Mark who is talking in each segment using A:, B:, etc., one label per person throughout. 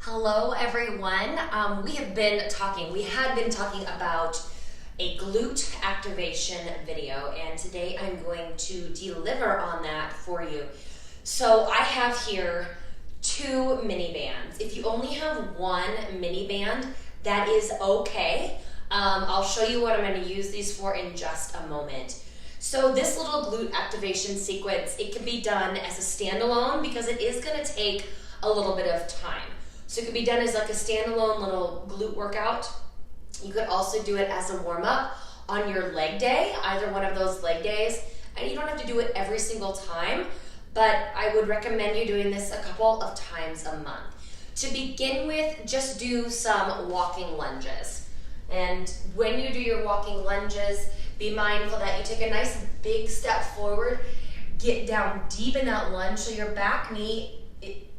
A: Hello everyone. We had been talking about a glute activation video, and today I'm going to deliver on that for you. So I have here 2 mini bands. If you only have 1 mini band, that is okay. I'll show you what I'm going to use these for in just a moment. So this little glute activation sequence, it can be done as a standalone because it is going to take a little bit of time. So it could be done as like a standalone little glute workout. You could also do it as a warm-up on your leg day, either one of those leg days. And you don't have to do it every single time, but I would recommend you doing this a couple of times a month. To begin with, just do some walking lunges. And when you do your walking lunges, be mindful that you take a nice big step forward, get down deep in that lunge so your back knee,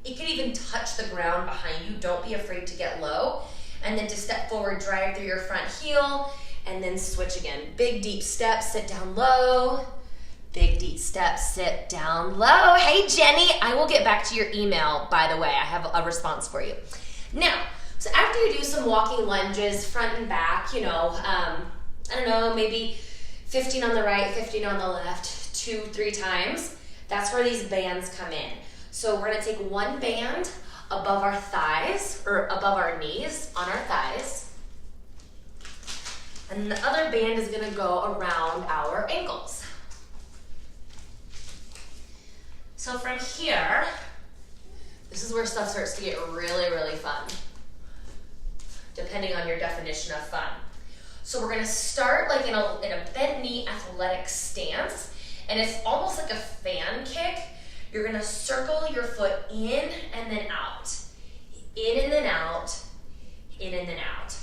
A: it can even touch the ground behind you. Don't be afraid to get low. And then to step forward, drive through your front heel, and then switch again. Big deep step, sit down low. Big deep step, sit down low. Hey Jenny, I will get back to your email, by the way. I have a response for you. Now, so after you do some walking lunges, front and back, I don't know, maybe 15 on the right, 15 on the left, 2-3 times. That's where these bands come in. So we're gonna take 1 band above our thighs, or above our knees, on our thighs. And the other band is gonna go around our ankles. So from here, this is where stuff starts to get really, really fun, depending on your definition of fun. So we're gonna start like in a bent knee athletic stance, and it's almost like a fan kick. You're gonna circle your foot in and then out. In and then out, in and then out.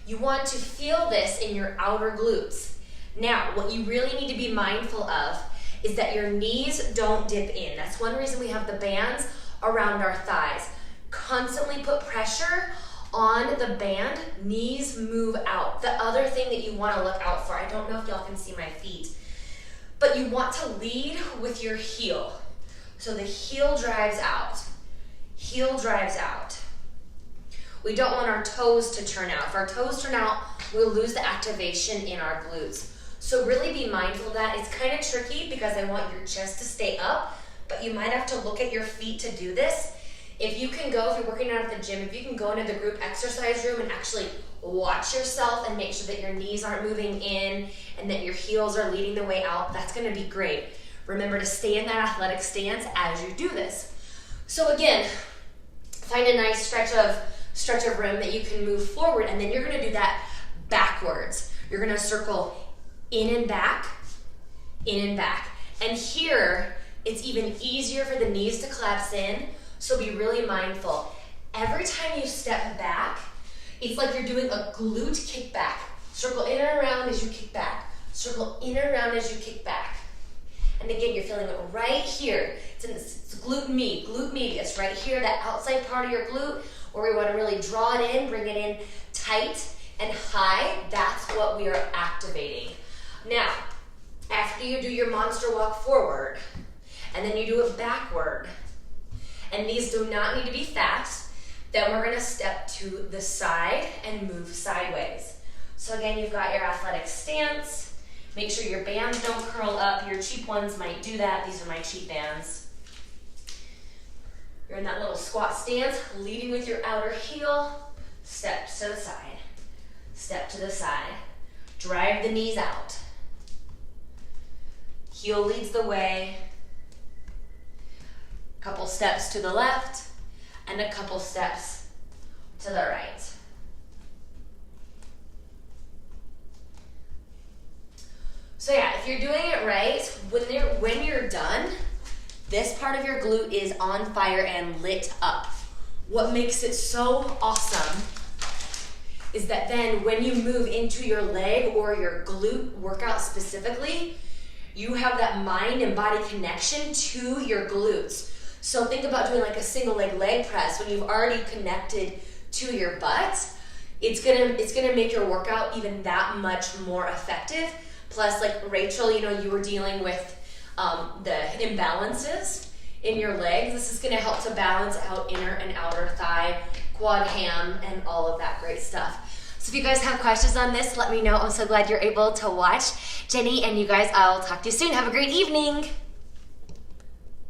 A: You want to feel this in your outer glutes. Now, what you really need to be mindful of is that your knees don't dip in. That's one reason we have the bands around our thighs. Constantly put pressure on the band, knees move out. The other thing that you wanna look out for, I don't know if y'all can see my feet, but you want to lead with your heel. So the heel drives out. Heel drives out. We don't want our toes to turn out. If our toes turn out, we'll lose the activation in our glutes. So really be mindful of that. It's kind of tricky because I want your chest to stay up, but you might have to look at your feet to do this. If you can go, if you're working out at the gym, if you can go into the group exercise room and actually watch yourself and make sure that your knees aren't moving in and that your heels are leading the way out, that's gonna be great. Remember to stay in that athletic stance as you do this. So again, find a nice stretch of room that you can move forward, and then you're gonna do that backwards. You're gonna circle in and back, in and back. And here, it's even easier for the knees to collapse in, so be really mindful. Every time you step back, it's like you're doing a glute kickback. Circle in and around as you kick back. Circle in and around as you kick back. And again, you're feeling it right here. It's glute medius, right here, that outside part of your glute where we want to really draw it in, bring it in tight and high. That's what we are activating. Now, after you do your monster walk forward, and then you do it backward, and these do not need to be fast, then we're going to step to the side and move sideways. So again, you've got your athletic stance. Make sure your bands don't curl up. Your cheap ones might do that. These are my cheap bands. You're in that little squat stance, leading with your outer heel. Step to the side. Step to the side. Drive the knees out. Heel leads the way. Couple steps to the left and a couple steps to the right. So yeah, if you're doing it right, when you're done, this part of your glute is on fire and lit up. What makes it so awesome is that then when you move into your leg or your glute workout specifically, you have that mind and body connection to your glutes. So think about doing like a single leg press when you've already connected to your butt. It's gonna make your workout even that much more effective. Plus, like Rachel, you were dealing with the imbalances in your legs. This is gonna help to balance out inner and outer thigh, quad ham, and all of that great stuff. So if you guys have questions on this, let me know. I'm so glad you're able to watch. Jenny and you guys, I'll talk to you soon. Have a great evening.